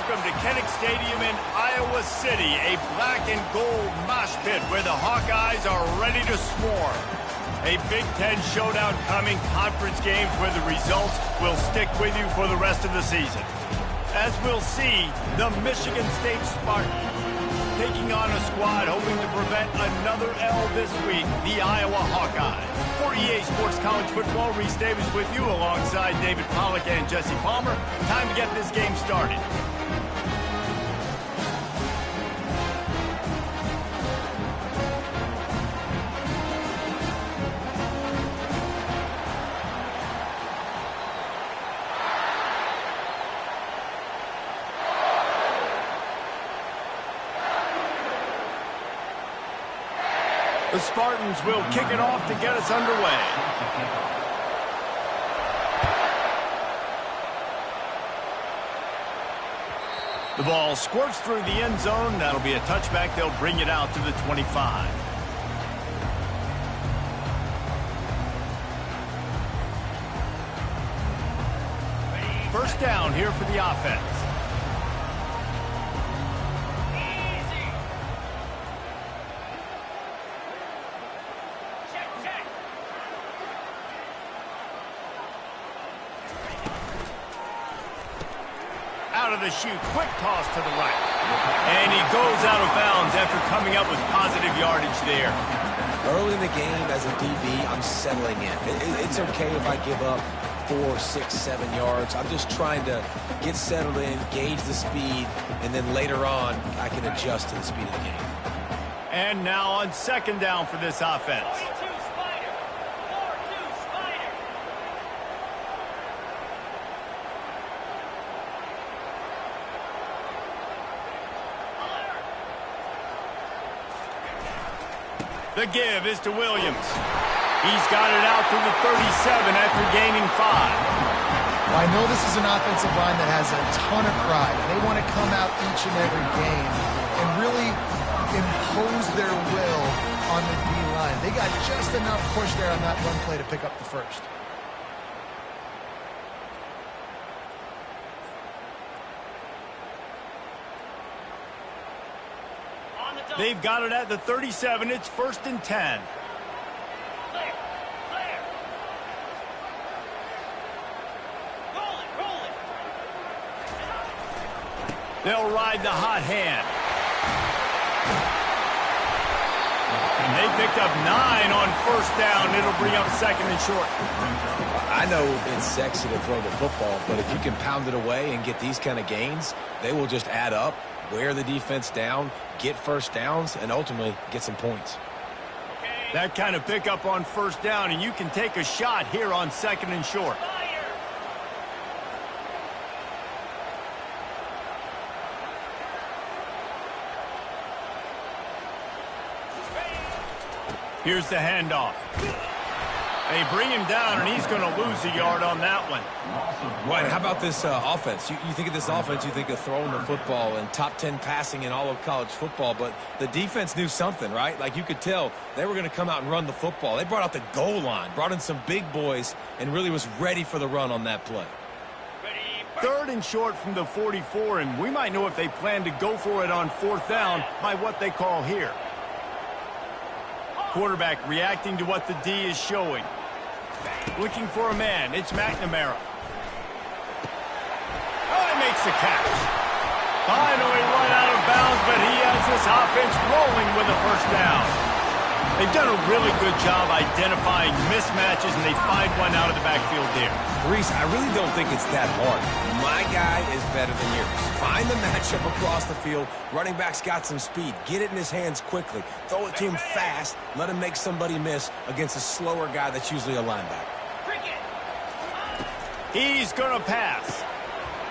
welcome to Kinnick Stadium in Iowa City, a black and gold mosh pit where the Hawkeyes are ready to swarm. A Big Ten showdown coming, conference games where the results will stick with you for the rest of the season. As we'll see, the Michigan State Spartans taking on a squad hoping to prevent another L this week, the Iowa Hawkeyes. For EA Sports College Football, Reese Davis with you alongside David Pollack and Jesse Palmer. Time to get this game started. The Spartans will kick it off to get us underway. The ball squirts through the end zone. That'll be a touchback. They'll bring it out to the 25. First down here for the offense. Out of the chute, quick toss to the right. And he goes out of bounds after coming up with positive yardage there. Early in the game, as a DB, I'm settling in. It's okay if I give up 4, 6, 7 yards. I'm just trying to get settled in, gauge the speed, and then later on, I can adjust to the speed of the game. And now on second down for this offense. The give is to Williams. He's got it out to the 37 after gaining 5. Well, I know this is an offensive line that has a ton of pride. They want to come out each and every game and really impose their will on the D-line. They got just enough push there on that run play to pick up the first. They've got it at the 37. It's 1st and 10. They'll ride the hot hand. And they picked up 9 on first down. It'll bring up 2nd and short. I know it's sexy to throw the football, but if you can pound it away and get these kind of gains, they will just add up, wear the defense down, get first downs, and ultimately get some points. That kind of pickup on first down, and you can take a shot here on 2nd and short. Here's the handoff. They bring him down, and he's going to lose a yard on that one. Right, how about this offense? You think of this offense, you think of throwing the football and top 10 passing in all of college football, but the defense knew something, right? Like you could tell they were going to come out and run the football. They brought out the goal line, brought in some big boys, and really was ready for the run on that play. 3rd and short from the 44, and we might know if they plan to go for it on 4th down by what they call here. Quarterback reacting to what the D is showing. Looking for a man. It's McNamara. Oh, he makes the catch. Finally run out of bounds, but he has this offense rolling with a first down. They've done a really good job identifying mismatches, and they find one out of the backfield there. Reese, I really don't think it's that hard. My guy is better than yours. Find the matchup across the field. Running back's got some speed. Get it in his hands quickly. Throw it to him fast. Let him make somebody miss against a slower guy that's usually a linebacker. He's going to pass.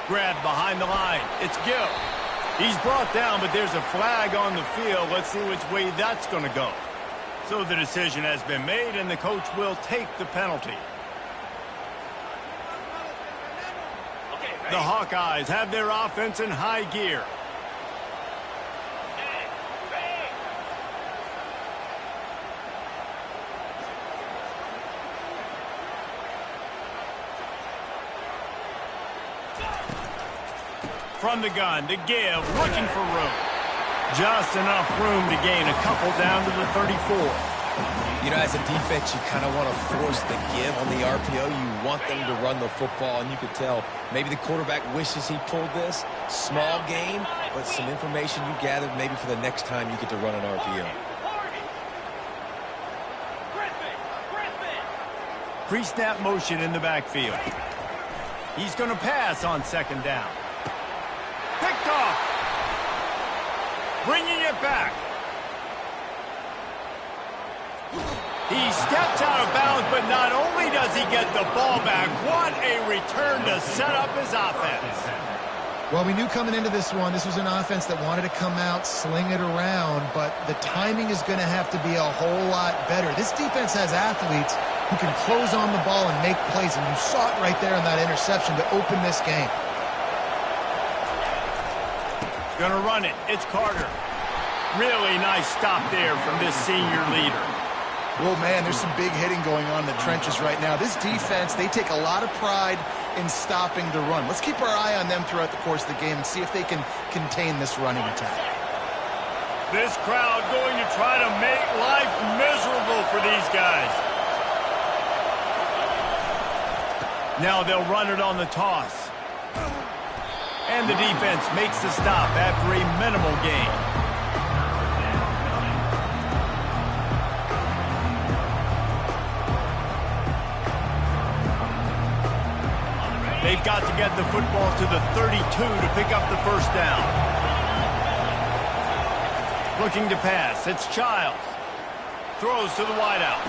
Grab behind the line. It's Gill. He's brought down, but there's a flag on the field. Let's see which way that's going to go. So the decision has been made, and the coach will take the penalty. The Hawkeyes have their offense in high gear. from the gun to give, looking for room. Just enough room to gain a couple down to the 34. You know, as a defense, you kind of want to force the give on the RPO. You want them to run the football, and you could tell maybe the quarterback wishes he pulled this. Small gain, but some information you gathered maybe for the next time you get to run an RPO. Pre-snap motion in the backfield. He's going to pass on second down. Picked off. Bringing it back. He steps out of bounds, but not only does he get the ball back, what a return to set up his offense. Well, we knew coming into this one, this was an offense that wanted to come out, sling it around, but the timing is going to have to be a whole lot better. This defense has athletes who can close on the ball and make plays, and you saw it right there in that interception to open this game. Gonna run it. It's Carter. Really nice stop there from this senior leader. Well, man, there's some big hitting going on in the trenches right now. This defense, they take a lot of pride in stopping the run. Let's keep our eye on them throughout the course of the game and see if they can contain this running attack. This crowd going to try to make life miserable for these guys. Now they'll run it on the toss. And the defense makes the stop after a minimal gain. They've got to get the football to the 32 to pick up the first down. Looking to pass. It's Childs. Throws to the wideout.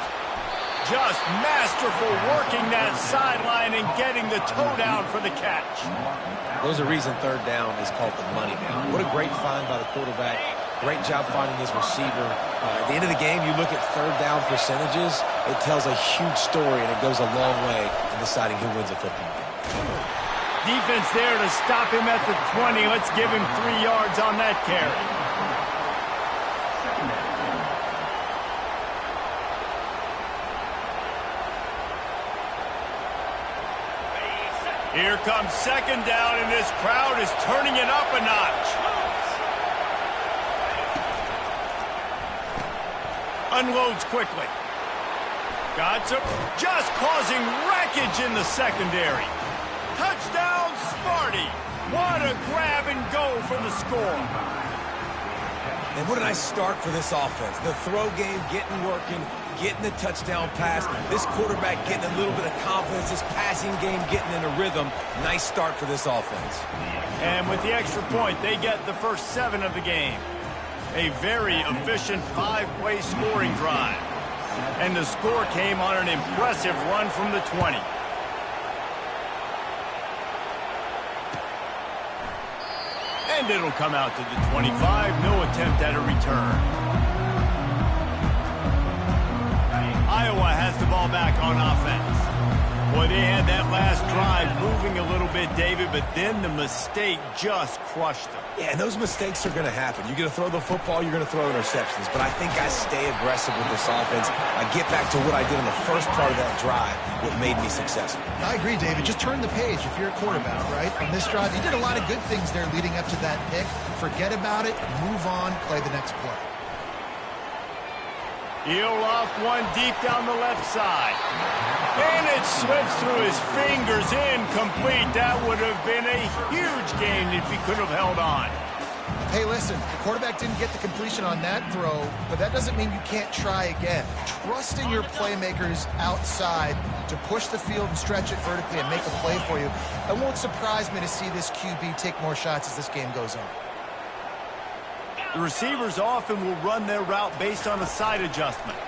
Just masterful working that sideline and getting the toe down for the catch. There's a reason third down is called the money down. What a great find by the quarterback. Great job finding his receiver. At the end of the game, you look at third down percentages. It tells a huge story, and it goes a long way in deciding who wins a football game. Defense there to stop him at the 20. Let's give him 3 yards on that carry. Here comes second down, and this crowd is turning it up a notch. Unloads quickly. Just causing wreckage in the secondary. Touchdown, Smarty. What a grab and go for the score. And what a nice start for this offense. The throw game getting working, getting the touchdown pass. This quarterback getting a little bit of confidence. This passing game getting in a rhythm. Nice start for this offense. And with the extra point, they get the first 7 of the game. A very efficient 5-play scoring drive. And the score came on an impressive run from the 20. And it'll come out to the 25. No attempt at a return. Iowa has the ball back on offense. Boy, they had that last drive moving a little bit, David, but then the mistake just crushed them. Yeah, and those mistakes are going to happen. You're going to throw the football, you're going to throw interceptions. But I think I stay aggressive with this offense. I get back to what I did in the first part of that drive, what made me successful. I agree, David. Just turn the page if you're a quarterback, right? On this drive, you did a lot of good things there leading up to that pick. Forget about it, move on, play the next play. He'll loft one deep down the left side. And it slips through his fingers, incomplete. That would have been a huge gain if he could have held on. Hey, listen, the quarterback didn't get the completion on that throw, but that doesn't mean you can't try again. Trust in your playmakers outside to push the field and stretch it vertically and make a play for you. It won't surprise me to see this QB take more shots as this game goes on. The receivers often will run their route based on a side adjustment.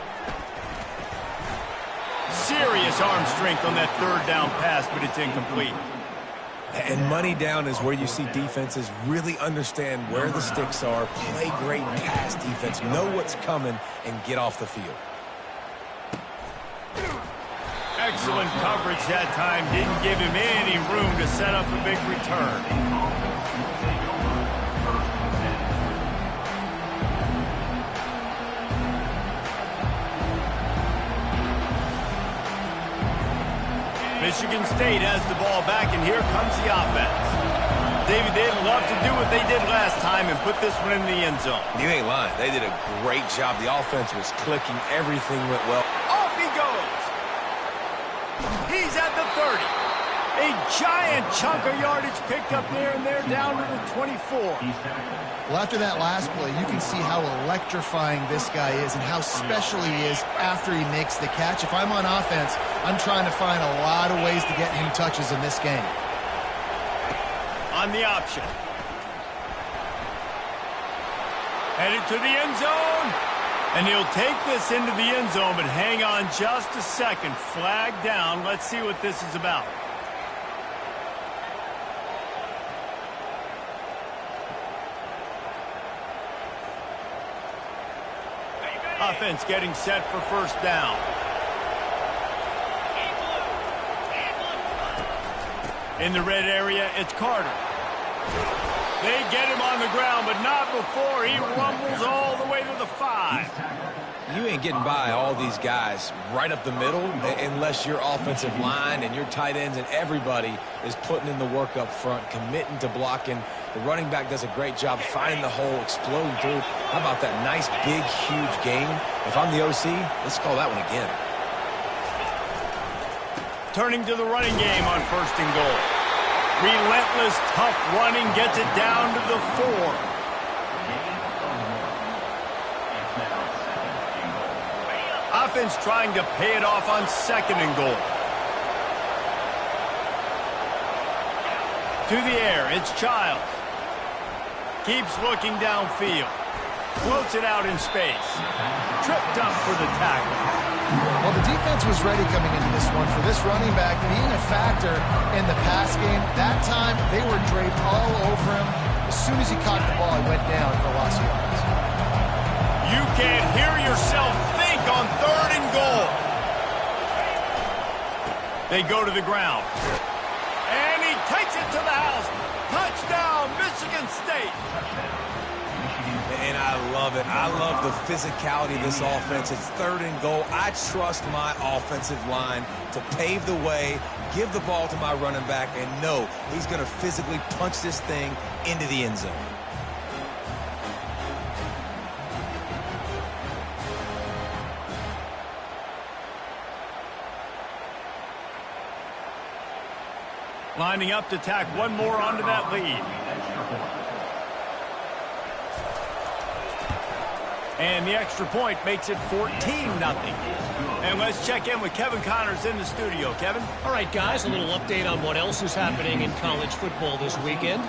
Serious arm strength on that third down pass, but it's incomplete. And money down is where you see defenses really understand where the sticks are, play great pass defense, know what's coming, and get off the field. Excellent coverage that time. Didn't give him any room to set up a big return. Michigan State has the ball back, and here comes the offense. Davey, they'd love to do what they did last time and put this one in the end zone. You ain't lying. They did a great job. The offense was clicking. Everything went well. Off he goes. He's at the 30. A giant chunk of yardage picked up there, and they're down to the 24. Well, after that last play, you can see how electrifying this guy is and how special he is after he makes the catch. If I'm on offense, I'm trying to find a lot of ways to get him touches in this game. On the option. Headed to the end zone. And he'll take this into the end zone, but hang on just a second. Flag down. Let's see what this is about. Offense getting set for first down. In the red area, it's Carter. They get him on the ground, but not before he rumbles all the way to the 5. You ain't getting by all these guys right up the middle unless your offensive line and your tight ends and everybody is putting in the work up front, committing to blocking. The running back does a great job finding the hole, exploding through. How about that nice, big, huge gain? If I'm the OC, let's call that one again. Turning to the running game on first and goal. Relentless, tough running gets it down to the 4. Offense trying to pay it off on second and goal. To the air, it's Childs. Keeps looking downfield. Floats it out in space. Tripped up for the tackle. Well, the defense was ready coming into this one. For this running back being a factor in the pass game, that time they were draped all over him. As soon as he caught the ball, he went down for loss of yards. You can't hear yourself think on third and goal. They go to the ground. And he takes it to the house. Touchdown, Michigan State. And I love it. I love the physicality of this offense. It's third and goal. I trust my offensive line to pave the way, give the ball to my running back, and know he's going to physically punch this thing into the end zone. Lining up to tack one more onto that lead. And the extra point makes it 14-0. And let's check in with Kevin Connors in the studio. Kevin? All right, guys, a little update on what else is happening in college football this weekend.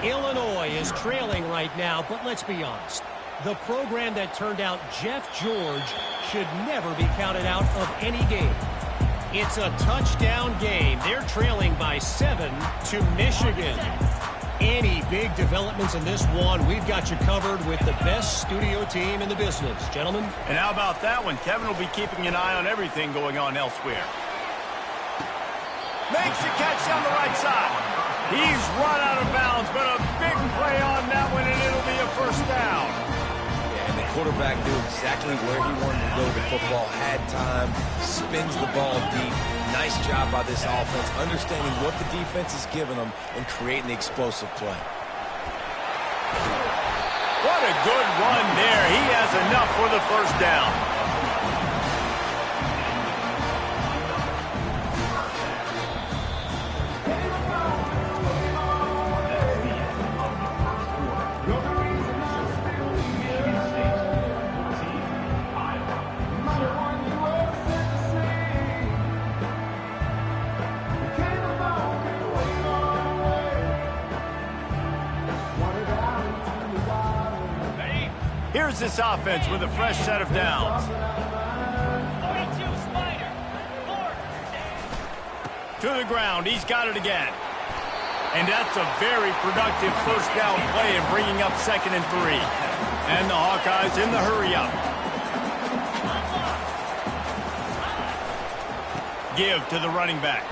Illinois is trailing right now, but let's be honest. The program that turned out Jeff George should never be counted out of any game. It's a touchdown game. They're trailing by 7 to Michigan. Any big developments in this one, we've got you covered with the best studio team in the business. Gentlemen? And how about that one? Kevin will be keeping an eye on everything going on elsewhere. Makes the catch down the right side. He's run out of bounds, but a big play on that one, and it'll be a first down. Yeah, and the quarterback knew exactly where he wanted to go with the football, had time, spins the ball deep. Nice job by this offense, understanding what the defense is giving them and creating the explosive play. What a good run there. He has enough for the first down. Here's this offense with a fresh set of downs. To the ground, he's got it again. And that's a very productive first down play in bringing up 2nd and 3. And the Hawkeyes in the hurry up. Give to the running back.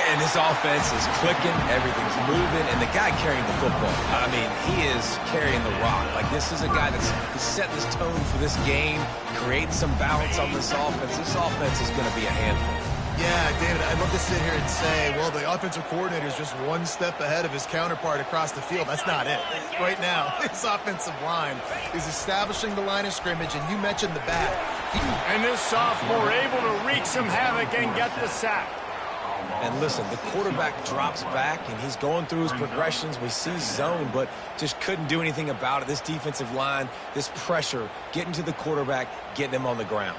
And this offense is clicking, everything's moving, and the guy carrying the football, I mean, he is carrying the rock. Like, this is a guy that's setting this tone for this game, creating some balance on this offense. This offense is going to be a handful. Yeah, David, I'd love to sit here and say, well, the offensive coordinator is just one step ahead of his counterpart across the field. That's not it. Right now, his offensive line is establishing the line of scrimmage, and you mentioned the back. And this sophomore able to wreak some havoc and get the sack. And listen, the quarterback drops back, and he's going through his progressions. We see zone, but just couldn't do anything about it. This defensive line, this pressure, getting to the quarterback, getting him on the ground.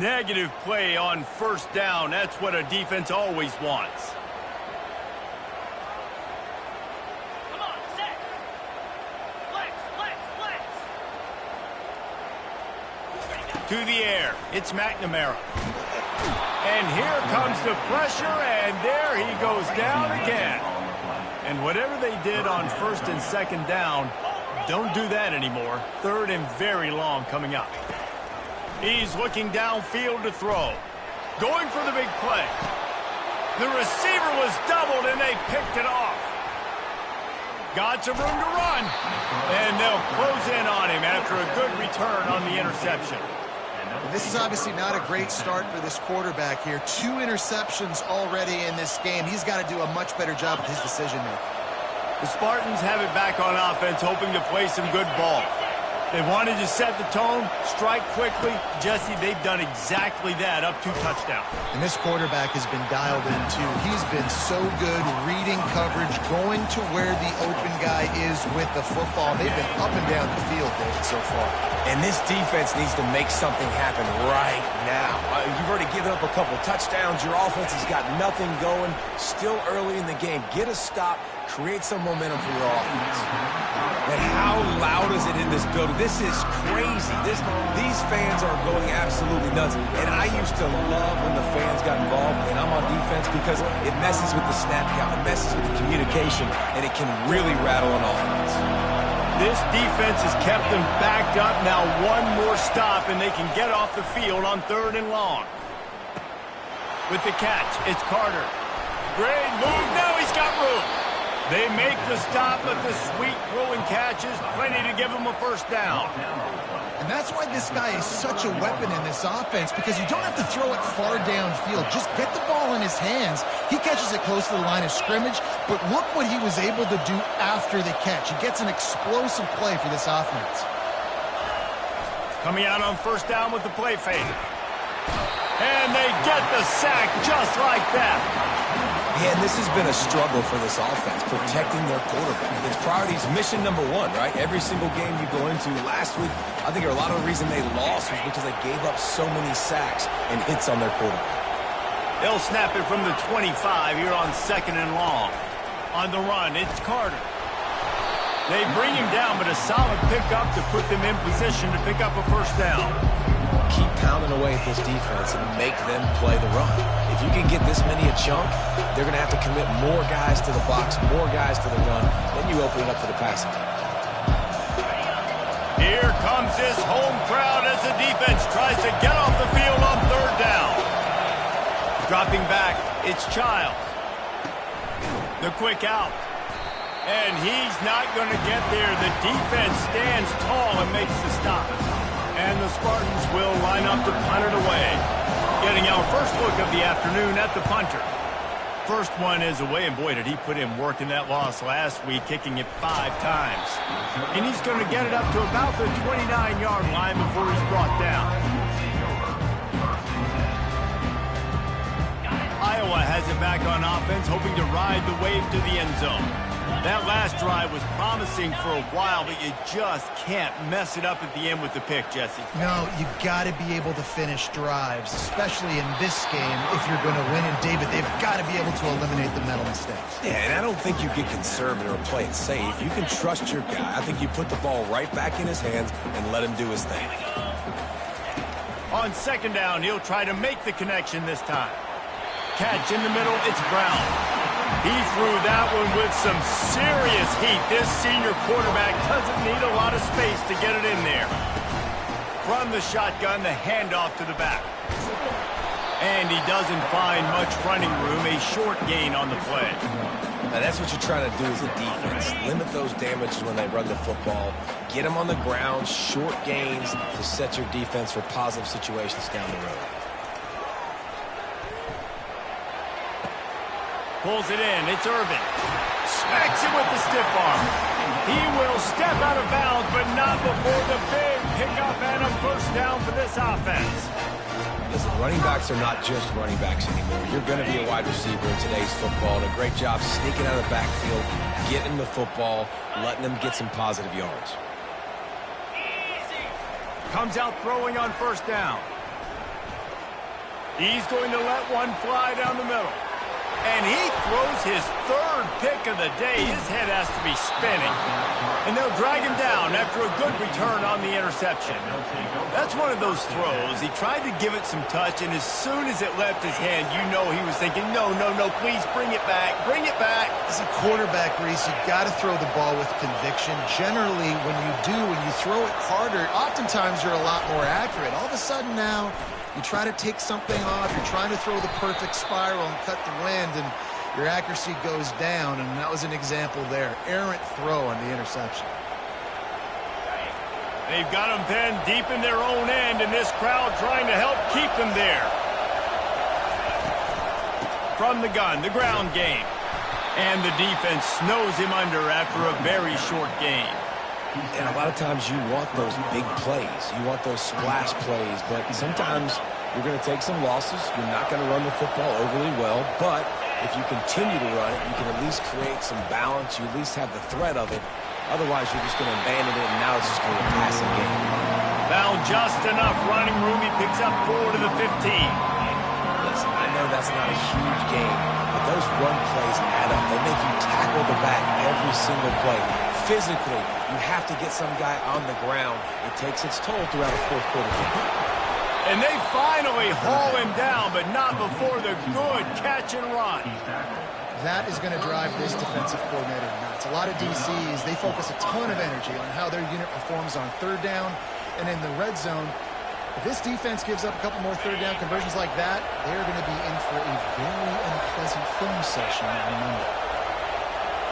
Negative play on first down. That's what a defense always wants. Come on, set. Flex. To the air. It's McNamara. And here comes the pressure, and there he goes down again. And whatever they did on first and second down, don't do that anymore. Third and very long coming up. He's looking downfield to throw. Going for the big play. The receiver was doubled, and they picked it off. Got some room to run. And they'll close in on him after a good return on the interception. This is obviously not a great start for this quarterback here. 2 interceptions already in this game. He's got to do a much better job with his decision-making. The Spartans have it back on offense, hoping to play some good ball. They wanted to set the tone, strike quickly. Jesse, they've done exactly that, up 2 touchdowns. And this quarterback has been dialed in, too. He's been so good reading coverage, going to where the open guy is with the football. They've been up and down the field, David, so far. And this defense needs to make something happen right now. You've already given up a couple touchdowns. Your offense has got nothing going. Still early in the game. Get a stop. Create some momentum for your offense. And how loud is it in this building? This is crazy. These fans are going absolutely nuts. And I used to love when the fans got involved, and I'm on defense, because it messes with the snap count. It messes with the communication, and it can really rattle an offense. This defense has kept them backed up. Now one more stop, and they can get off the field on third and long. With the catch, it's Carter. Great move. Now he's got room. They make the stop, but the sweet throwing catch is plenty to give them a first down. And that's why this guy is such a weapon in this offense, because you don't have to throw it far downfield. Just get the ball in his hands. He catches it close to the line of scrimmage, but look what he was able to do after the catch. He gets an explosive play for this offense. Coming out on first down with the play fake. And they get the sack just like that. Yeah, and this has been a struggle for this offense, protecting their quarterback. It's priorities, mission number 1, right? Every single game you go into. Last week, I think a lot of the reason they lost was because they gave up so many sacks and hits on their quarterback. They'll snap it from the 25 here on second and long. On the run, it's Carter. They bring him down, but a solid pickup to put them in position to pick up a first down. Keep pounding away at this defense and make them play the run. If you can get this many a chunk, they're going to have to commit more guys to the box, more guys to the run. Then you open it up for the passing game. Here comes this home crowd as the defense tries to get off the field on third down. Dropping back, it's Childs. The quick out. And he's not going to get there. The defense stands tall and makes the stop. And the Spartans will line up to punt it away. Getting our first look of the afternoon at the punter. First one is away, and boy, did he put in work in that loss last week, kicking it 5 times. And he's going to get it up to about the 29-yard line before he's brought down. Iowa has it back on offense, hoping to ride the wave to the end zone. That last drive was promising for a while, but you just can't mess it up at the end with the pick, Jesse. No, you got to be able to finish drives, especially in this game if you're going to win. And, David, they've got to be able to eliminate the mental mistakes. Yeah, and I don't think you get conservative or play it safe. You can trust your guy. I think you put the ball right back in his hands and let him do his thing. On second down, he'll try to make the connection this time. Catch in the middle, it's Brown. He threw that one with some serious heat. This senior quarterback doesn't need a lot of space to get it in there. From the shotgun, the handoff to the back. And he doesn't find much running room, a short gain on the play. Now, that's what you're trying to do as a defense. Limit those damages when they run the football. Get them on the ground, short gains to set your defense for positive situations down the road. Pulls it in. It's Irvin. Smacks him with the stiff arm. He will step out of bounds, but not before the big pickup and a first down for this offense. Listen, running backs are not just running backs anymore. You're going to be a wide receiver in today's football. And a great job sneaking out of the backfield, getting the football, letting them get some positive yards. Comes out throwing on first down. He's going to let one fly down the middle. And he throws his third pick of the day. His head has to be spinning. And they'll drag him down after a good return on the interception. That's one of those throws. He tried to give it some touch, and as soon as it left his hand, you know he was thinking, no, please bring it back. Bring it back. As a quarterback, Reese, you got to throw the ball with conviction. Generally, when you throw it harder, oftentimes you're a lot more accurate. All of a sudden now, you try to take something off, you're trying to throw the perfect spiral and cut the wind, and your accuracy goes down, and that was an example there. Errant throw on the interception. They've got them pinned deep in their own end, and this crowd trying to help keep them there. From the gun, the ground game. And the defense snows him under after a very short game. And a lot of times you want those big plays. You want those splash plays. But sometimes you're going to take some losses. You're not going to run the football overly well. But if you continue to run it, you can at least create some balance. You at least have the threat of it. Otherwise, you're just going to abandon it, and now it's just going to be a passing game. Found just enough running room. He picks up 4 to the 15. Listen, I know that's not a huge game, but those run plays add up. They make you tackle the back every single play. Physically, you have to get some guy on the ground. It takes its toll throughout a fourth quarter game. And they finally haul him down, but not before the good catch and run. That is going to drive this defensive coordinator nuts. A lot of DCs, they focus a ton of energy on how their unit performs on third down and in the red zone. If this defense gives up a couple more third down conversions like that, they're going to be in for a very unpleasant film session on Monday.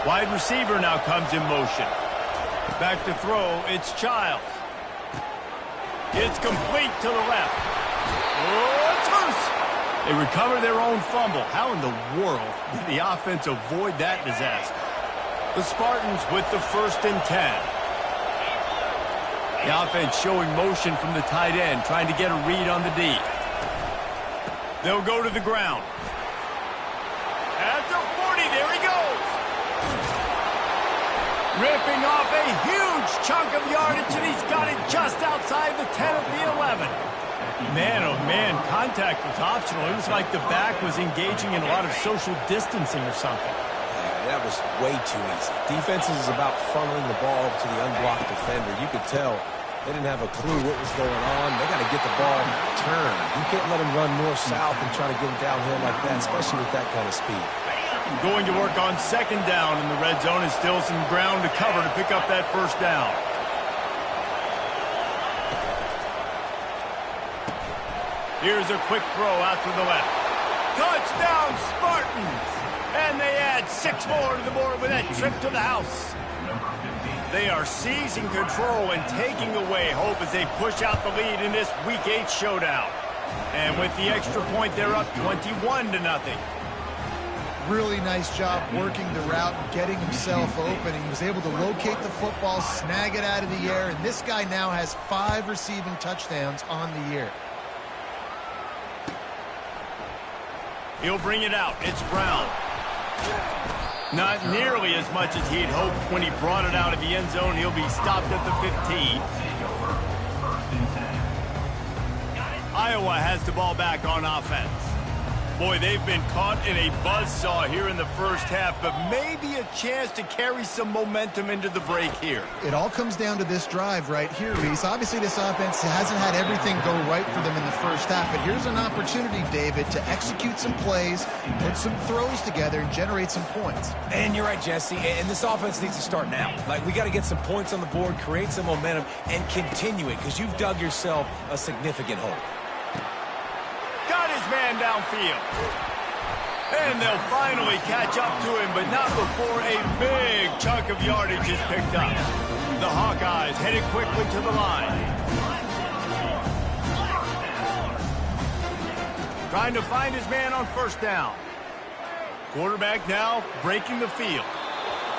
Wide receiver now comes in motion. Back to throw, it's Childs. It's complete to the left. Oh, it's loose. They recover their own fumble. How in the world did the offense avoid that disaster? The Spartans with the 1st and 10. The offense showing motion from the tight end, trying to get a read on the D. They'll go to the ground. At the 40, there he goes. Ripping off a huge chunk of yardage, and he's got it just outside the 10 of the 11. Man, oh man, contact was optional. It was like the back was engaging in a lot of social distancing or something. Yeah, that was way too easy. Defenses is about funneling the ball to the unblocked defender. You could tell they didn't have a clue what was going on. They got to get the ball turned. You can't let them run north-south and try to get them downhill like that, especially with that kind of speed. Going to work on 2nd down in the red zone, and still some ground to cover to pick up that 1st down. Here's a quick throw out to the left. Touchdown, Spartans! And they add 6 more to the board with that trip to the house. They are seizing control and taking away hope as they push out the lead in this Week 8 showdown. And with the extra point, they're up 21-0. Really nice job working the route and getting himself open. He was able to locate the football, snag it out of the air, and this guy now has 5 receiving touchdowns on the year. He'll bring it out. It's Brown. Not nearly as much as he'd hoped when he brought it out of the end zone. He'll be stopped at the 15. Iowa has the ball back on offense. Boy, they've been caught in a buzzsaw here in the first half, but maybe a chance to carry some momentum into the break here. It all comes down to this drive right here, Reese. Obviously, this offense hasn't had everything go right for them in the first half, but here's an opportunity, David, to execute some plays, put some throws together, and generate some points. And you're right, Jesse, and this offense needs to start now. Like, we got to get some points on the board, create some momentum, and continue it, because you've dug yourself a significant hole. Got his man downfield. And they'll finally catch up to him, but not before a big chunk of yardage is picked up. The Hawkeyes headed quickly to the line. Trying to find his man on first down. Quarterback now breaking the field.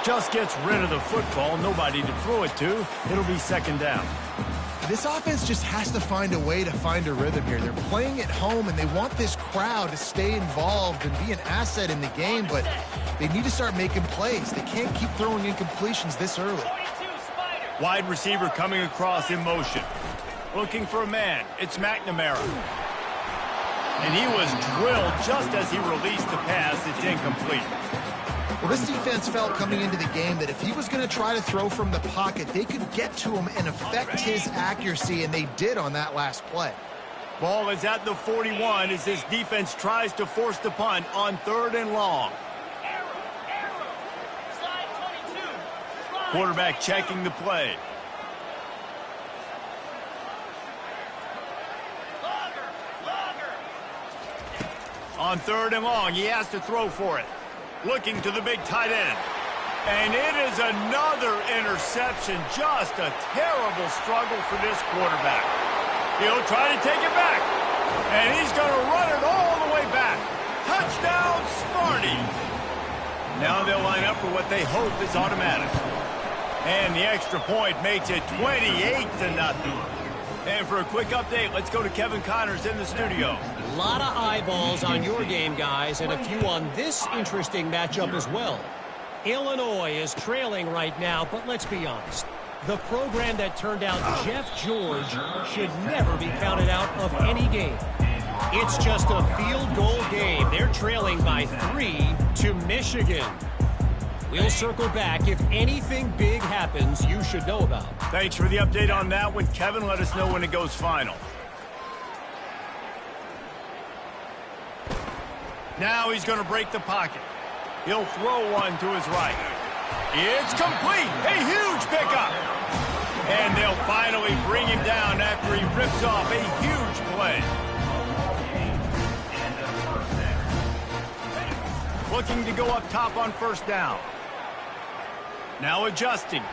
Just gets rid of the football. Nobody to throw it to. It'll be second down. This offense just has to find a way to find a rhythm here. They're playing at home, and they want this crowd to stay involved and be an asset in the game, but they need to start making plays. They can't keep throwing incompletions this early. Wide receiver coming across in motion. Looking for a man. It's McNamara. And he was drilled just as he released the pass. It's incomplete. Well, this defense felt coming into the game that if he was going to try to throw from the pocket, they could get to him and affect his accuracy, and they did on that last play. Ball is at the 41 as this defense tries to force the punt on 3rd and long. Slide 22. Slide. Quarterback checking the play. On 3rd and long, he has to throw for it. Looking to the big tight end. And it is another interception. Just a terrible struggle for this quarterback. He'll try to take it back. And he's going to run it all the way back. Touchdown, Smarty. Now they'll line up for what they hope is automatic. And the extra point makes it 28-0. And for a quick update, let's go to Kevin Connors in the studio. A lot of eyeballs on your game, guys, and a few on this interesting matchup as well. Illinois is trailing right now, but let's be honest. The program that turned out Jeff George should never be counted out of any game. It's just a field goal game. They're trailing by 3 to Michigan. We'll circle back. If anything big happens, you should know about. Thanks for the update on that one, Kevin. Let us know when it goes final. Now he's going to break the pocket. He'll throw one to his right. It's complete. A huge pickup. And they'll finally bring him down after he rips off a huge play. Looking to go up top on first down. Now adjusting.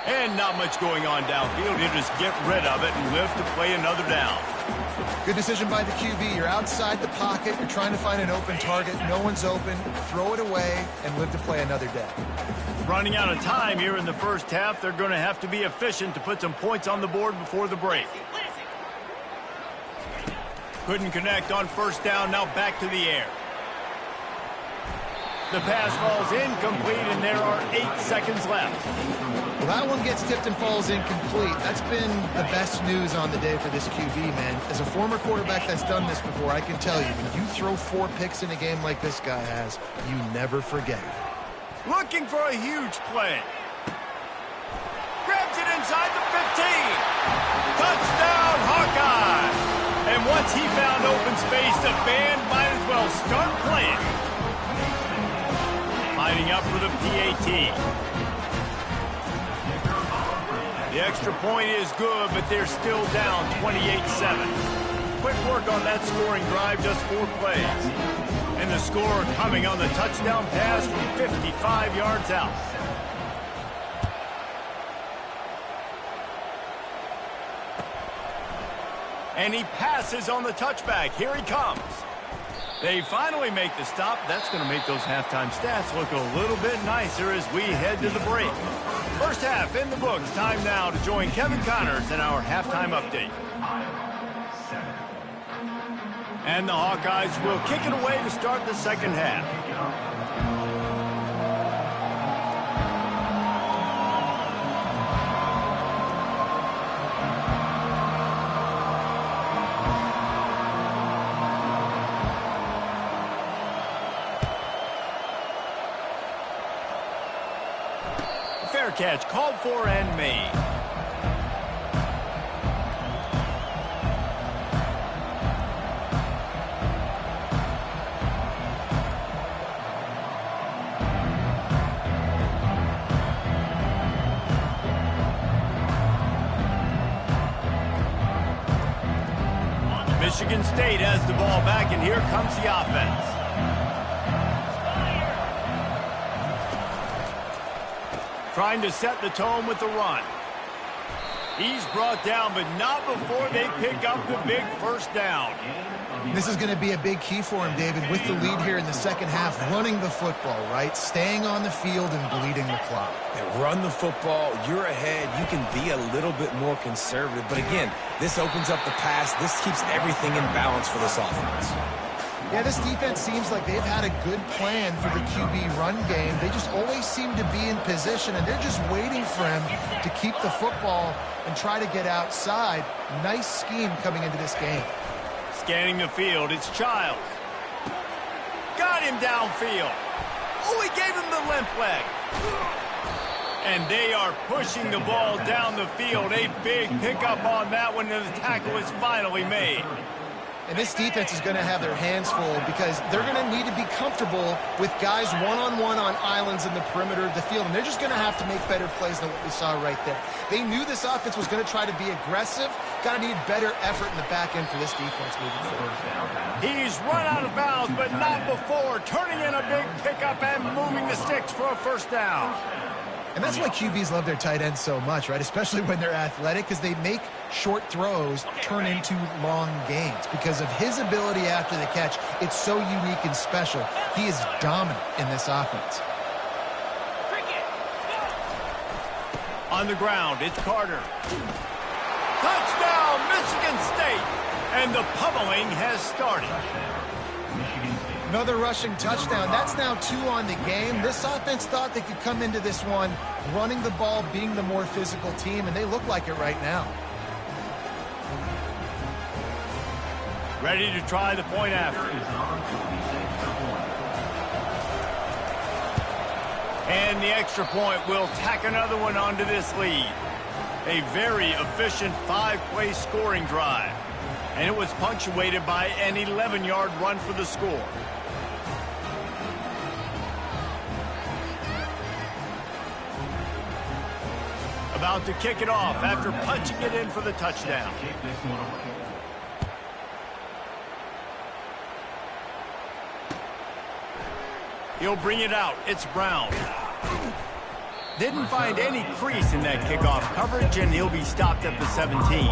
And not much going on downfield. He'll just get rid of it and live to play another down. Good decision by the QB. You're outside the pocket. You're trying to find an open target. No one's open. Throw it away and live to play another day. Running out of time here in the first half. They're going to have to be efficient to put some points on the board before the break. Couldn't connect on first down. Now back to the air. The pass falls incomplete, and there are 8 seconds left. Well, that one gets tipped and falls incomplete. That's been the best news on the day for this QB, man. As a former quarterback that's done this before, I can tell you, when you throw 4 picks in a game like this guy has, you never forget it. Looking for a huge play. Grabs it inside the 15. Touchdown, Hawkeye. And once he found open space, the band might as well start playing. Lining up for the PAT. The extra point is good, but they're still down 28-7. Quick work on that scoring drive, just 4 plays. And the score coming on the touchdown pass from 55 yards out. And he passes on the touchback. Here he comes. They finally make the stop. That's going to make those halftime stats look a little bit nicer as we head to the break. First half in the books. Time now to join Kevin Connors in our halftime update. And the Hawkeyes will kick it away to start the second half. Fair catch called for and made. Michigan State has the ball back, and here comes the offense. trying to set the tone with the run. He's brought down, but not before they pick up the big first down. This is going to be a big key for him, David, with the lead here in the second half, running the football, right? Staying on the field and bleeding the clock. Yeah, run the football, you're ahead, you can be a little bit more conservative. But again, this opens up the pass. This keeps everything in balance for this offense. Yeah, this defense seems like they've had a good plan for the QB run game. They just always seem to be in position, and they're just waiting for him to keep the football and try to get outside. Nice scheme coming into this game. Scanning the field, it's Childs. Got him downfield. Oh, he gave him the limp leg. And they are pushing the ball down the field. A big pickup on that one, and the tackle is finally made. And this defense is going to have their hands full because they're going to need to be comfortable with guys one-on-one on islands in the perimeter of the field. And they're just going to have to make better plays than what we saw right there. They knew this offense was going to try to be aggressive. Got to need better effort in the back end for this defense moving forward. He's run out of bounds, but not before. Turning in a big pickup and moving the sticks for a first down. And that's why QBs love their tight ends so much, right? Especially when they're athletic, because they make short throws turn into long gains. Because of his ability after the catch, it's so unique and special. He is dominant in this offense. On the ground, it's Carter. Touchdown, Michigan State! And the pummeling has started. Another rushing touchdown. That's now 2 on the game. This offense thought they could come into this one running the ball, being the more physical team, and they look like it right now. Ready to try the point after. And the extra point will tack another one onto this lead. A very efficient 5-play scoring drive. And it was punctuated by an 11-yard run for the score. About to kick it off after punching it in for the touchdown. He'll bring it out. It's Brown. Didn't find any crease in that kickoff coverage, and he'll be stopped at the 17.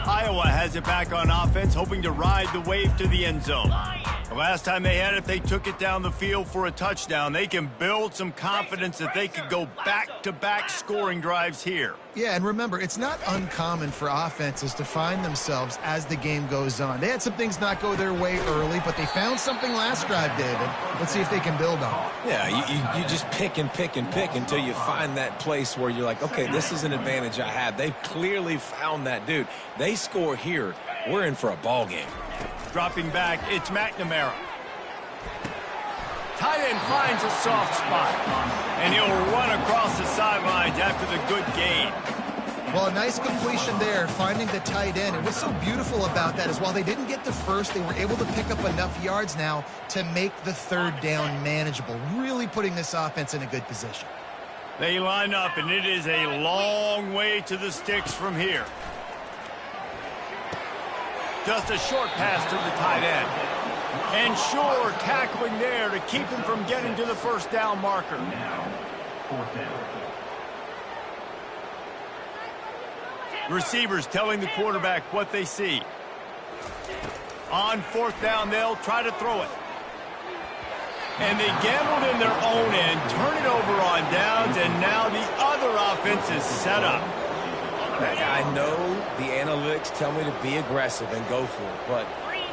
Iowa has it back on offense, hoping to ride the wave to the end zone. The last time they had it, they took it down the field for a touchdown. They can build some confidence that they could go back-to-back scoring drives here. Yeah, and remember, it's not uncommon for offenses to find themselves as the game goes on. They had some things not go their way early, but they found something last drive, David. Let's see if they can build on it. Yeah, you just pick and pick and pick until you find that place where you're like, okay, this is an advantage I have. They've clearly found that, dude. They score here, we're in for a ball game. Dropping back, it's McNamara. Tight end finds a soft spot, and he'll run across the sidelines after the good gain. Well, a nice completion there, finding the tight end. And what's so beautiful about that is while they didn't get the first, they were able to pick up enough yards now to make the third down manageable, really putting this offense in a good position. They line up, and it is a long way to the sticks from here. Just a short pass to the tight end. And sure, tackling there to keep him from getting to the first down marker. Receivers telling the quarterback what they see. On fourth down, they'll try to throw it. And they gambled in their own end, turn it over on downs, and now the other offense is set up. I know the analytics tell me to be aggressive and go for it, but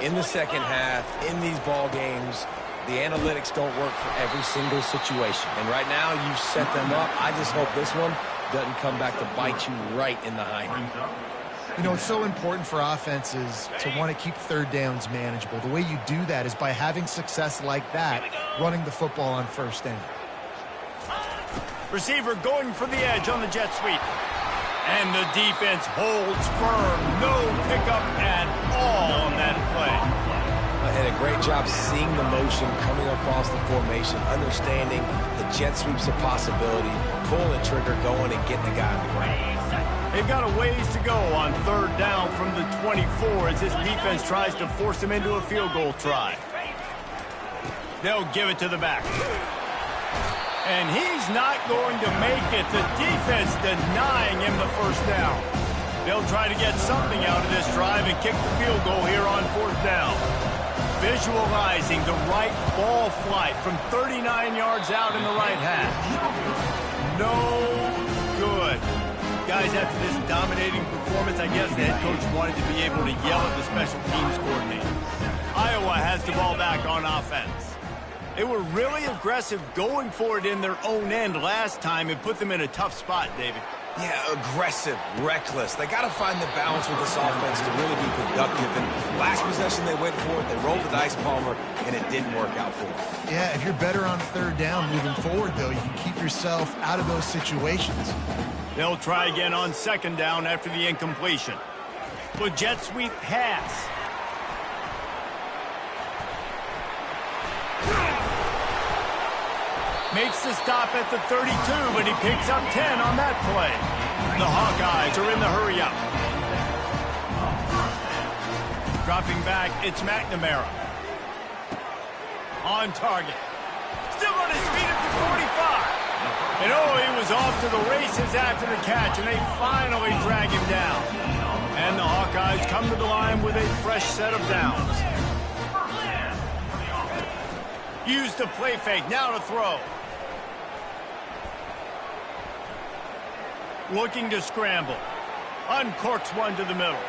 in the second half, in these ball games, the analytics don't work for every single situation. And right now, you've set them up. I just hope this one doesn't come back to bite you right in the hind. You know, it's so important for offenses to want to keep third downs manageable. The way you do that is by having success like that, running the football on first down. Receiver going for the edge on the jet sweep. And the defense holds firm. No pickup at all on that play. I had a great job seeing the motion coming across the formation, understanding the jet sweep's a possibility, pulling the trigger, going and getting the guy on the ground. They've got a ways to go on third down from the 24 as this defense tries to force them into a field goal try. They'll give it to the back. And he's not going to make it. The defense denying him the first down. They'll try to get something out of this drive and kick the field goal here on fourth down. Visualizing the right ball flight from 39 yards out in the right hash. No good. Guys, after this dominating performance, I guess the head coach wanted to be able to yell at the special teams coordinator. Iowa has the ball back on offense. They were really aggressive going for it in their own end last time and put them in a tough spot, David. Yeah, aggressive, reckless. They got to find the balance with this offense to really be productive. And last possession they went for it, they rolled the dice, Palmer, and it didn't work out for them. Yeah, if you're better on third down moving forward, though, you can keep yourself out of those situations. They'll try again on second down after the incompletion. With jet sweep pass. Makes the stop at the 32, but he picks up 10 on that play. The Hawkeyes are in the hurry-up. Dropping back, it's McNamara. On target. Still on his feet at the 45. And oh, he was off to the races after the catch, and they finally drag him down. And the Hawkeyes come to the line with a fresh set of downs. Use the play fake, now to throw. Looking to scramble. Uncorks one to the middle.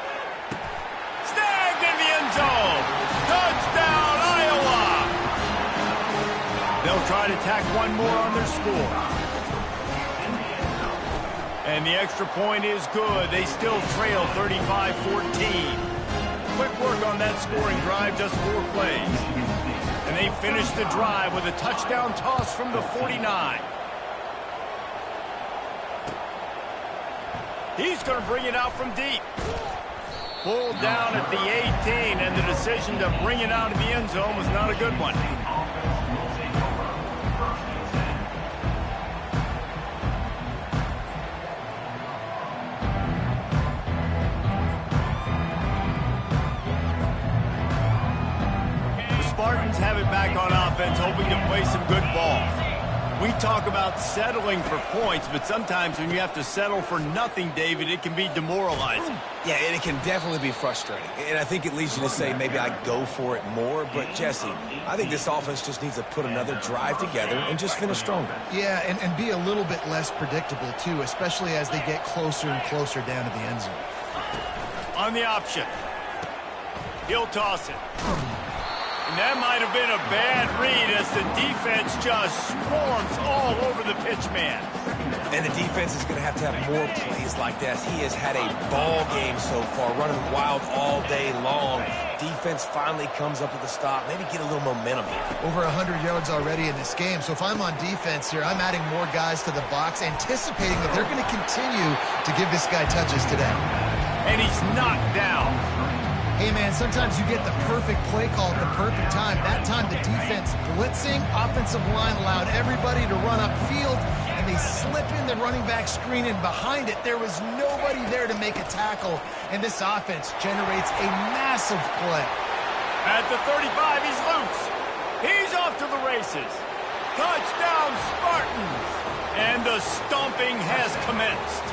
Snagged in the end zone. Touchdown, Iowa! They'll try to tack one more on their score. And the extra point is good. They still trail 35-14. Quick work on that scoring drive, just 4 plays. And they finish the drive with a touchdown toss from the 49. He's going to bring it out from deep. Pulled down at the 18, and the decision to bring it out of the end zone was not a good one. The Spartans have it back on offense, hoping to play some good ball. We talk about settling for points, but sometimes when you have to settle for nothing, David, it can be demoralizing. Yeah, and it can definitely be frustrating. And I think it leads you to say maybe I go for it more. But, Jesse, I think this offense just needs to put another drive together and just finish stronger. Yeah, and be a little bit less predictable, too, especially as they get closer and closer down to the end zone. On the option. He'll toss it. And that might have been a bad read as the defense just swarms all over the pitch man. And the defense is going to have more plays like this. He has had a ball game so far, running wild all day long. Defense finally comes up with a stop, maybe get a little momentum here. Over 100 yards already in this game. So if I'm on defense here, I'm adding more guys to the box, anticipating that they're going to continue to give this guy touches today. And he's knocked down. Hey, man, sometimes you get the perfect play call at the perfect time. That time the defense blitzing, offensive line allowed everybody to run upfield, and they slip in the running back screen, and behind it, there was nobody there to make a tackle, and this offense generates a massive play. At the 35, he's loose. He's off to the races. Touchdown, Spartans! And the stomping has commenced.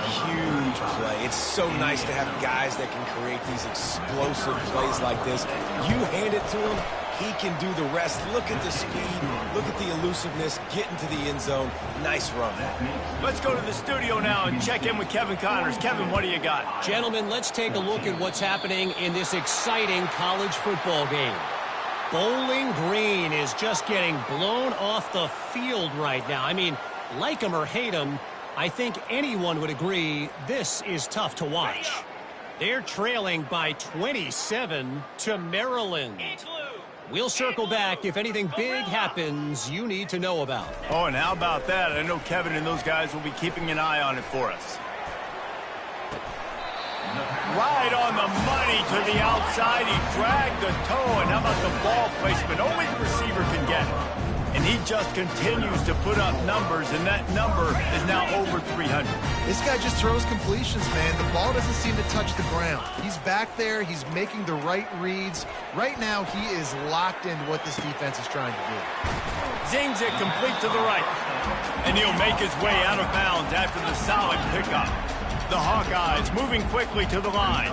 Huge play. It's so nice to have guys that can create these explosive plays like this. You hand it to him, he can do the rest. Look at the speed, look at the elusiveness, get into the end zone. Nice run. Let's go to the studio now and check in with Kevin Connors. Kevin, what do you got? Gentlemen, let's take a look at what's happening in this exciting college football game. Bowling Green is just getting blown off the field right now. I mean, like him or hate him, I think anyone would agree this is tough to watch. They're trailing by 27 to Maryland. We'll circle back if anything big happens you need to know about. Oh, and how about that? I know Kevin and those guys will be keeping an eye on it for us. Right on the money to the outside. He dragged the toe, and how about the ball placement? Only the receiver can get it. And he just continues to put up numbers, and that number is now over 300. This guy just throws completions, man. The ball doesn't seem to touch the ground. He's back there. He's making the right reads. Right now, he is locked into what this defense is trying to do. Zings it complete to the right. And he'll make his way out of bounds after the solid pickup. The Hawkeyes moving quickly to the line.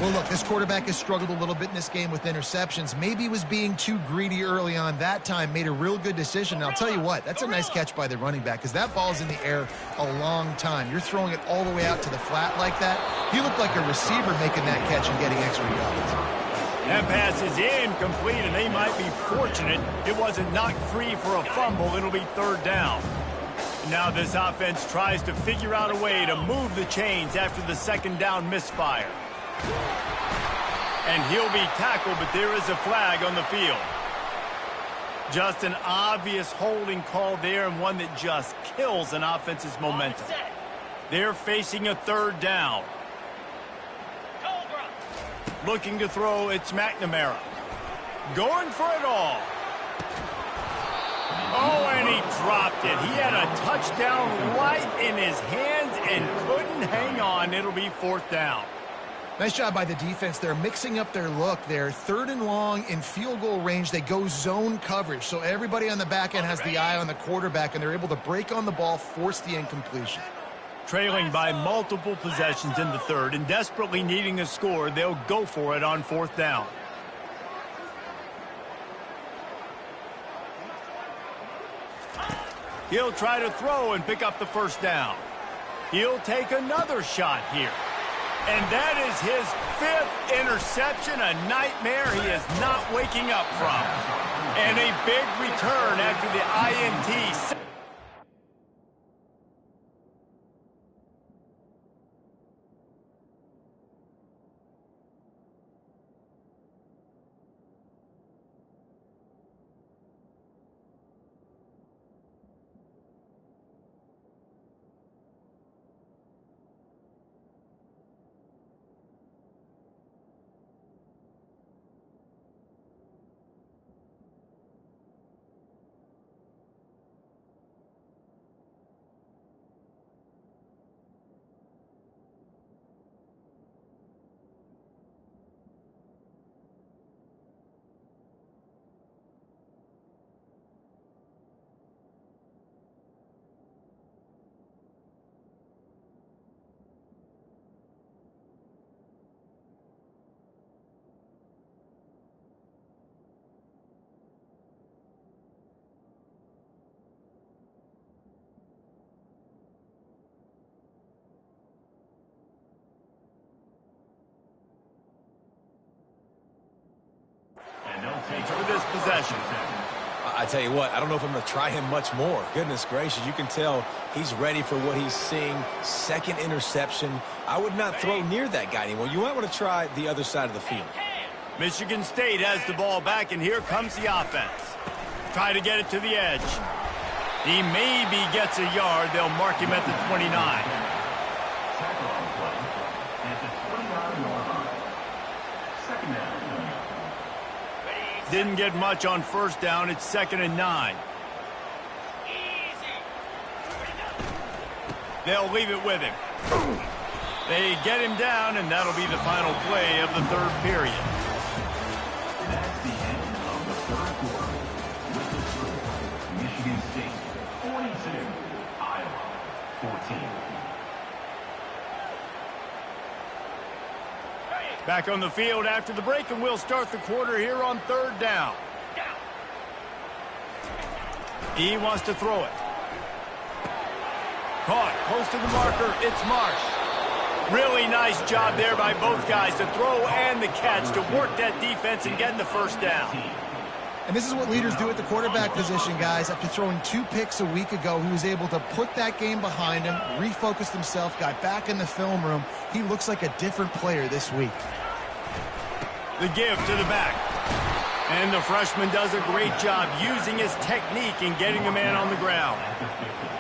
Well, look, this quarterback has struggled a little bit in this game with interceptions. Maybe he was being too greedy early on. That time made a real good decision. And I'll tell you what, that's a nice catch by the running back because that ball's in the air a long time. You're throwing it all the way out to the flat like that. He looked like a receiver making that catch and getting extra yards. That pass is incomplete, and they might be fortunate it wasn't knocked free for a fumble. It'll be third down. Now this offense tries to figure out a way to move the chains after the second down misfire. And he'll be tackled, but there is a flag on the field. Just an obvious holding call there, and one that just kills an offense's momentum. They're facing a third down. Looking to throw, it's McNamara. Going for it all. Oh, and he dropped it. He had a touchdown right in his hands and couldn't hang on. It'll be fourth down. Nice job by the defense. They're mixing up their look there. Third and long in field goal range. They go zone coverage. So everybody on the back end has the eye on the quarterback, and they're able to break on the ball, force the incompletion. Trailing by multiple possessions in the third and desperately needing a score, they'll go for it on fourth down. He'll try to throw and pick up the first down. He'll take another shot here. And that is his fifth interception, a nightmare he is not waking up from. And a big return after the INT. For this possession. I tell you what, I don't know if I'm going to try him much more. Goodness gracious, you can tell he's ready for what he's seeing. Second interception. I would not throw near that guy anymore. You might want to try the other side of the field. Michigan State has the ball back, and here comes the offense. Try to get it to the edge. He maybe gets a yard. They'll mark him at the 29. Didn't get much on first down. It's 2nd and 9. They'll leave it with him. They get him down, and that'll be the final play of the third period. That's the end of the third quarter. With the score, Michigan State 42, Iowa 14. Back on the field after the break, and we'll start the quarter here on third down. He wants to throw it. Caught close to the marker. It's Marsh. Really nice job there by both guys to throw and the catch to work that defense and getting the first down. And this is what leaders do at the quarterback position, guys. After throwing 2 picks a week ago, he was able to put that game behind him, refocused himself, got back in the film room. He looks like a different player this week. The give to the back. And the freshman does a great job using his technique and getting the man on the ground.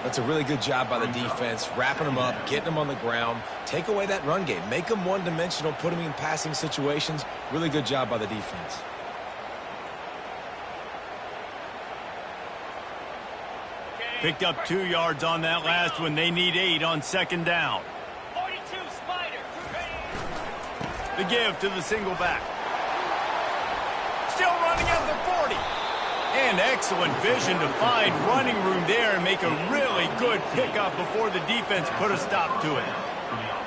That's a really good job by the defense, wrapping him up, getting him on the ground. Take away that run game. Make him one-dimensional, put him in passing situations. Really good job by the defense. Picked up 2 yards on that last one. They need 8 on second down. 42, Spider. The give to the single back. Still running at the 40. And excellent vision to find running room there and make a really good pickup before the defense put a stop to it.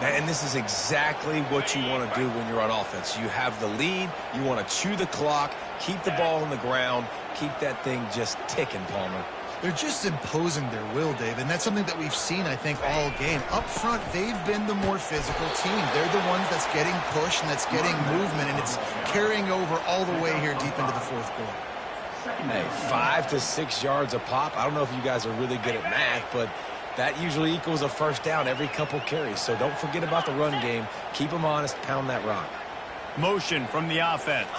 And this is exactly what you want to do when you're on offense. You have the lead. You want to chew the clock, keep the ball on the ground, keep that thing just ticking, Palmer. They're just imposing their will, Dave, and that's something that we've seen, I think, all game. Up front, they've been the more physical team. They're the ones that's getting pushed and that's getting movement, and it's carrying over all the way here deep into the fourth quarter. Hey, 5 to 6 yards a pop. I don't know if you guys are really good at math, but that usually equals a first down every couple carries. So don't forget about the run game. Keep them honest. Pound that rock. Motion from the offense.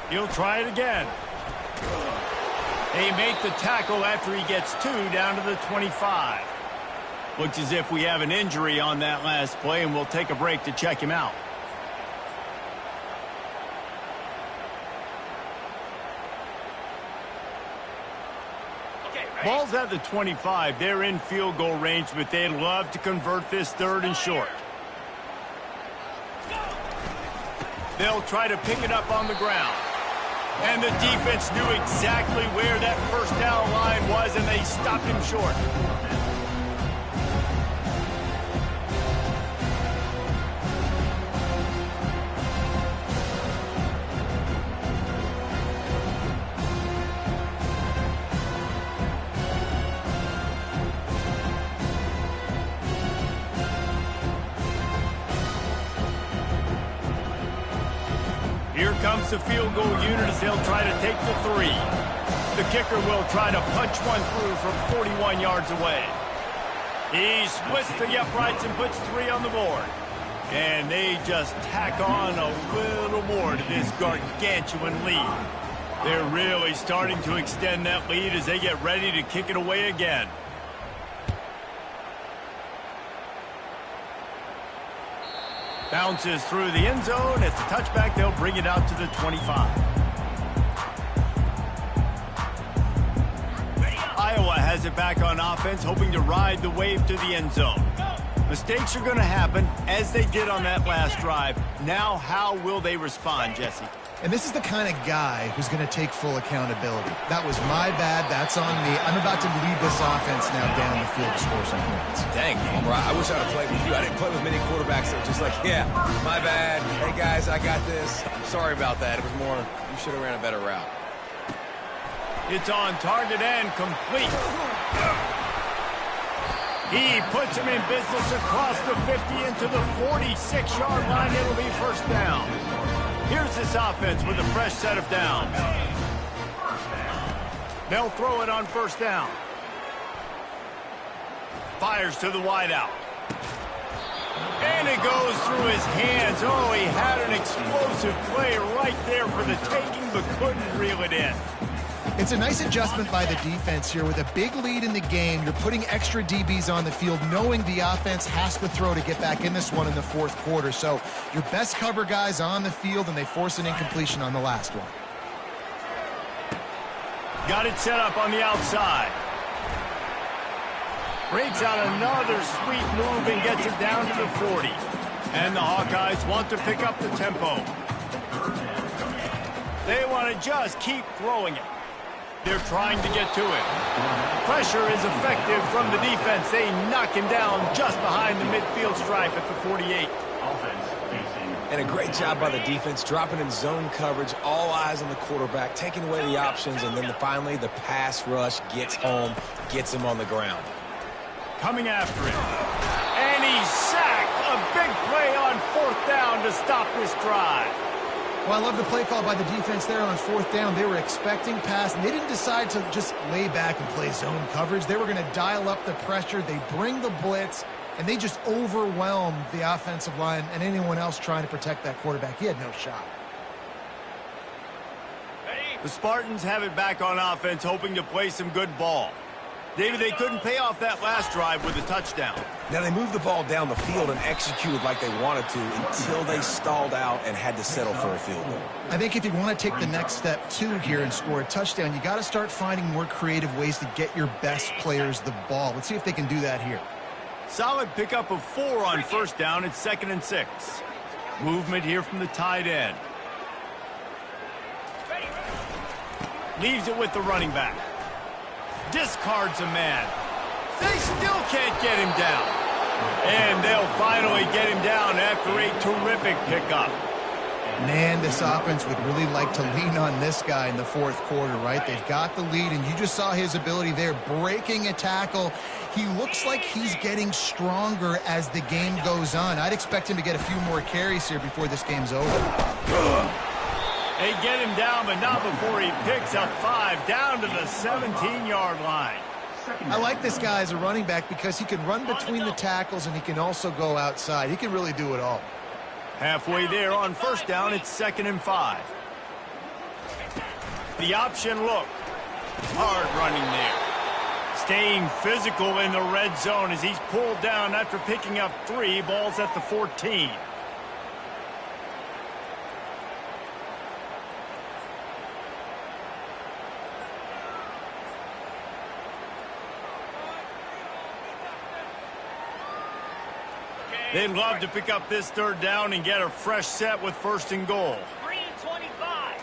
He'll try it again. They make the tackle after he gets 2 down to the 25. Looks as if we have an injury on that last play, and we'll take a break to check him out. Ball's at the 25. They're in field goal range, but they'd love to convert this 3rd and short. They'll try to pick it up on the ground. And the defense knew exactly where that first down line was, and they stopped him short. Here comes the field goal unit as they'll try to take the 3. The kicker will try to punch one through from 41 yards away. He splits the uprights and puts 3 on the board. And they just tack on a little more to this gargantuan lead. They're really starting to extend that lead as they get ready to kick it away again. Bounces through the end zone. It's a touchback. They'll bring it out to the 25. Iowa has it back on offense, hoping to ride the wave to the end zone. Mistakes are going to happen, as they did on that last drive. Now, how will they respond, Jesse? And this is the kind of guy who's going to take full accountability. That was my bad. That's on me. I'm about to lead this offense now down the field to score some points. Dang, Palmer, I wish I'd have played with you. I didn't play with many quarterbacks that were just like, yeah, my bad. Hey, guys, I got this. I'm sorry about that. It was more, you should have ran a better route. It's on target and complete. He puts him in business across the 50 into the 46-yard line. It'll be first down. Here's this offense with a fresh set of downs. They'll throw it on first down. Fires to the wideout. And it goes through his hands. Oh, he had an explosive play right there for the taking, but couldn't reel it in. It's a nice adjustment by the defense here. With a big lead in the game, you're putting extra DBs on the field, knowing the offense has to throw to get back in this one in the fourth quarter. So your best cover guys on the field, and they force an incompletion on the last one. Got it set up on the outside. Breaks out another sweet move and gets it down to the 40. And the Hawkeyes want to pick up the tempo. They want to just keep throwing it. They're trying to get to it. Pressure is effective from the defense. They knock him down just behind the midfield stripe at the 48. And a great job by the defense, dropping in zone coverage, all eyes on the quarterback, taking away the options, and then finally the pass rush gets home, gets him on the ground. Coming after it. And he's sacked. A big play on fourth down to stop this drive. Well, I love the play call by the defense there on fourth down. They were expecting pass, and they didn't decide to just lay back and play zone coverage. They were going to dial up the pressure. They bring the blitz, and they just overwhelmed the offensive line and anyone else trying to protect that quarterback. He had no shot. The Spartans have it back on offense, hoping to play some good ball. David, they couldn't pay off that last drive with a touchdown. Now, they moved the ball down the field and executed like they wanted to until they stalled out and had to settle for a field goal. I think if you want to take the next step, too, here and score a touchdown, you got to start finding more creative ways to get your best players the ball. Let's see if they can do that here. Solid pickup of 4 on first down. It's 2nd and 6. Movement here from the tight end. Leaves it with the running back. Discards a man. They still can't get him down. And they'll finally get him down after a terrific pickup. Man, this offense would really like to lean on this guy in the fourth quarter, right? They've got the lead, and you just saw his ability there, breaking a tackle. He looks like he's getting stronger as the game goes on. I'd expect him to get a few more carries here before this game's over. They get him down, but not before he picks up 5 down to the 17-yard line. I like this guy as a running back because he can run between the tackles and he can also go outside. He can really do it all. Halfway there on first down, it's 2nd and 5. The option look. Hard running there. Staying physical in the red zone as he's pulled down after picking up 3 balls at the 14. They'd love to pick up this 3rd down and get a fresh set with 1st and goal. 3 and 25.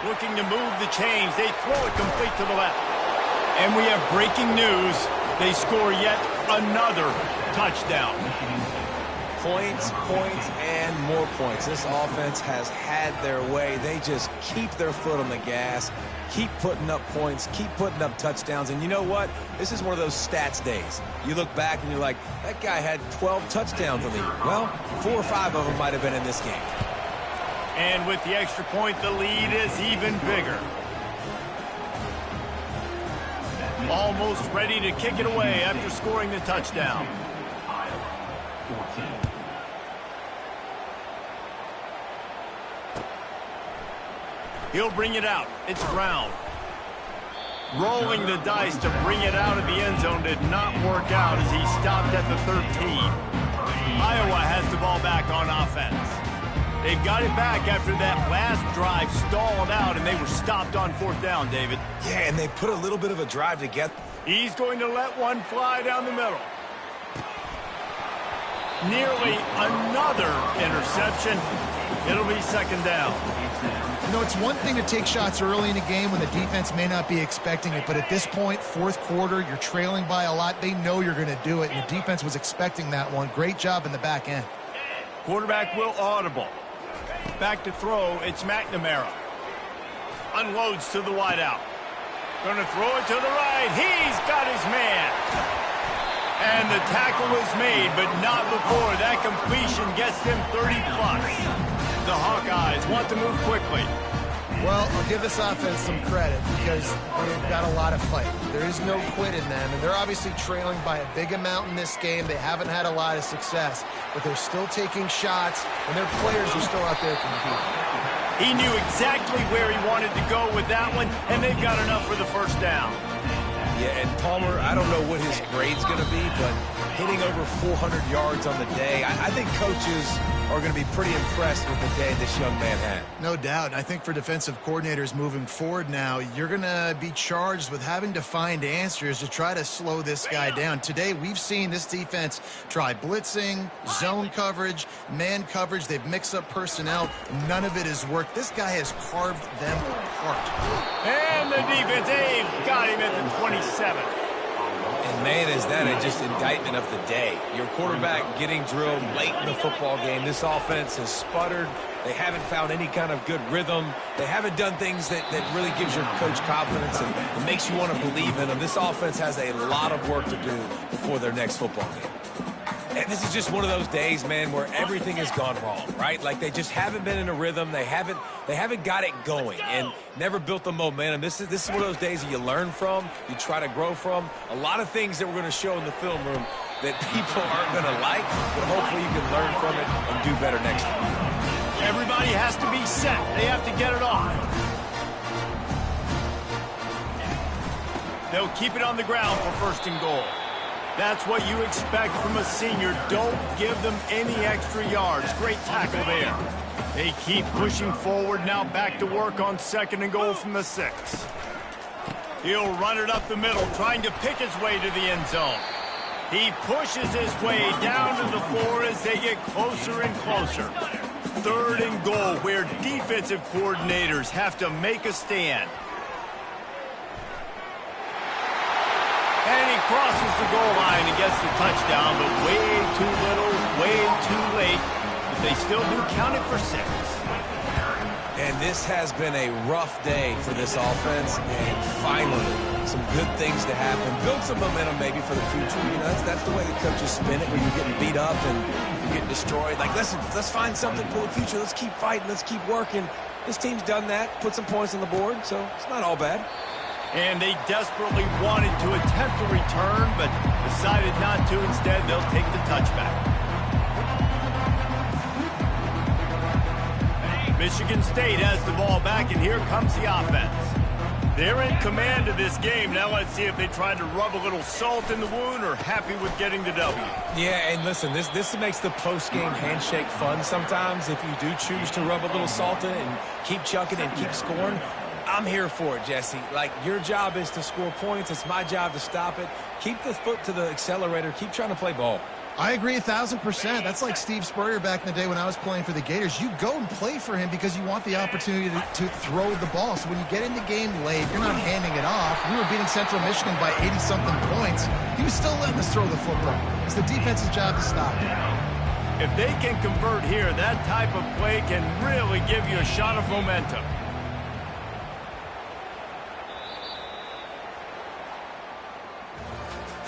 Looking to move the chains. They throw it complete to the left. And we have breaking news. They score yet another touchdown. Points, points, and more points. This offense has had their way. They just keep their foot on the gas, keep putting up points, keep putting up touchdowns. And you know what? This is one of those stats days. You look back and you're like, that guy had 12 touchdowns on the year. Well, 4 or 5 of them might have been in this game. And with the extra point, the lead is even bigger. Almost ready to kick it away after scoring the touchdown. He'll bring it out. It's Brown. Rolling the dice to bring it out of the end zone did not work out as he stopped at the 13. Iowa has the ball back on offense. They've got it back after that last drive stalled out and they were stopped on 4th down, David. Yeah, and they put a little bit of a drive together. He's going to let one fly down the middle. Nearly another interception. It'll be 2nd down. You know, it's one thing to take shots early in a game when the defense may not be expecting it, but at this point, 4th quarter, you're trailing by a lot. They know you're going to do it, and the defense was expecting that one. Great job in the back end. Quarterback will audible. Back to throw, it's McNamara. Unloads to the wideout. Going to throw it to the right. He's got his man. And the tackle is made, but not before that completion gets them 30+. The Hawkeyes want to move quickly. Well, I'll give this offense some credit because they've got a lot of fight. There is no quit in them, and they're obviously trailing by a big amount in this game. They haven't had a lot of success, but they're still taking shots, and their players are still out there competing. He knew exactly where he wanted to go with that one, and they've got enough for the 1st down. Yeah, and Palmer, I don't know what his grade's going to be, but hitting over 400 yards on the day, I think coaches are going to be pretty impressed with the day this young man had. No doubt. I think for defensive coordinators moving forward now, you're going to be charged with having to find answers to try to slow this guy down. Today, we've seen this defense try blitzing, zone coverage, man coverage. They've mixed up personnel. None of it has worked. This guy has carved them apart. And the defense, they've got him at the 27. And man, is that just indictment of the day. Your quarterback getting drilled late in the football game. This offense has sputtered. They haven't found any kind of good rhythm. They haven't done things that really gives your coach confidence and makes you want to believe in them. This offense has a lot of work to do before their next football game. And this is just one of those days, man, where everything has gone wrong, right? Like they just haven't been in a rhythm. They haven't got it going and never built the momentum. This is one of those days that you learn from, you try to grow from. A lot of things that we're going to show in the film room that people aren't going to like, but hopefully you can learn from it and do better next time. Everybody has to be set. They have to get it off. They'll keep it on the ground for 1st and goal. That's what you expect from a senior. Don't give them any extra yards. Great tackle there. They keep pushing forward, now back to work on 2nd and goal from the 6. He'll run it up the middle, trying to pick his way to the end zone. He pushes his way down to the floor as they get closer and closer. 3rd and goal, where defensive coordinators have to make a stand. And he crosses the goal line and gets the touchdown, but way too little, way too late. But they still do count it for 6. And this has been a rough day for this offense, and finally, some good things to happen. Build some momentum maybe for the future. You know, that's the way the coaches spin it, where you're getting beat up and you're getting destroyed. Like, listen, let's find something for the future. Let's keep fighting. Let's keep working. This team's done that, put some points on the board, so it's not all bad. And they desperately wanted to attempt a return, but decided not to. Instead, they'll take the touchback. Michigan State has the ball back, and here comes the offense. They're in command of this game. Now let's see if they try to rub a little salt in the wound or happy with getting the W. Yeah, and listen, this makes the post-game handshake fun sometimes. If you do choose to rub a little salt in and keep chucking and keep scoring, I'm here for it, Jesse. Like, your job is to score points. It's my job to stop it. Keep the foot to the accelerator. Keep trying to play ball. I agree 1,000%. That's like Steve Spurrier back in the day when I was playing for the Gators. You go and play for him because you want the opportunity to throw the ball. So when you get in the game late, you're not handing it off. We were beating Central Michigan by 80-something points. He was still letting us throw the football. It's the defense's job to stop it. If they can convert here, that type of play can really give you a shot of momentum.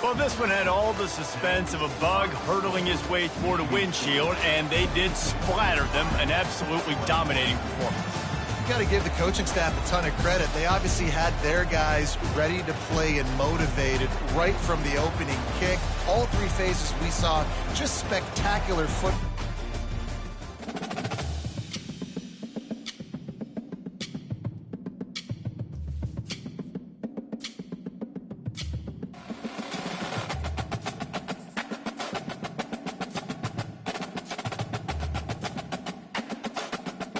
Well, this one had all the suspense of a bug hurtling his way toward a windshield, and they did splatter them. An absolutely dominating performance. You got to give the coaching staff a ton of credit. They obviously had their guys ready to play and motivated right from the opening kick. All 3 phases we saw just spectacular football.